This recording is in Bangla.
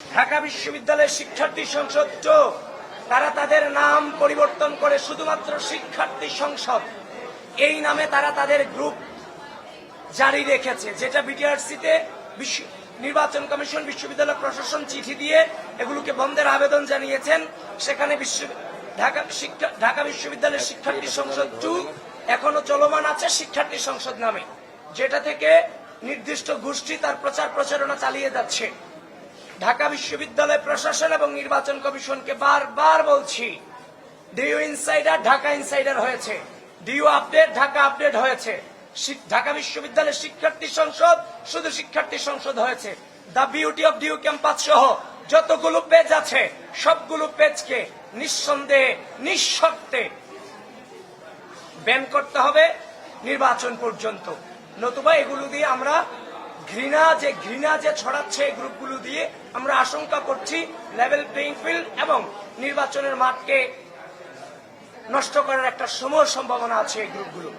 ঢাকা বিশ্ববিদ্যালয়ের শিক্ষার্থী সংসদ তারা তাদের নাম পরিবর্তন করে শুধুমাত্র শিক্ষার্থী সংসদ এই নামে তারা তাদের গ্রুপ জারি রেখেছে, যেটা বিটিআরসিতে নির্বাচন কমিশন বিশ্ববিদ্যালয় প্রশাসন চিঠি দিয়ে এগুলোকে বন্ধের আবেদন জানিয়েছেন। সেখানে ঢাকা বিশ্ববিদ্যালয়ের শিক্ষার্থী সংসদ 2 এখনো চলমান আছে শিক্ষার্থী সংসদ নামে, যেটা থেকে নির্দিষ্ট গোষ্ঠী তার প্রচার প্রচারণা চালিয়ে যাচ্ছে। ঢাকা বিশ্ববিদ্যালয় প্রশাসন এবং নির্বাচন কমিশনকে বারবার বলছি, ডিইউ ইনসাইডার ঢাকা ইনসাইডার হয়েছে, ডিইউ আপডেট ঢাকা আপডেট হয়েছে, ঢাকা বিশ্ববিদ্যালয়ের শিক্ষার্থী সংসদ শুধু শিক্ষার্থী সংসদ হয়েছে। The beauty of DU campus সহ যতগুলো পেজ আছে সবগুলো পেজকে নিঃসন্দেহে নিঃশর্তে ব্যান করতে হবে নির্বাচন পর্যন্ত, নতুবা এগুলো দিয়ে আমরা ঘৃণা যে ছড়াচ্ছে এই গ্রুপগুলো দিয়ে আমরা আশঙ্কা করছি লেভেল প্লেইং ফিল্ড এবং নির্বাচনের মাঠকে নষ্ট করার একটা সম্ভাবনা আছে এই গ্রুপগুলো।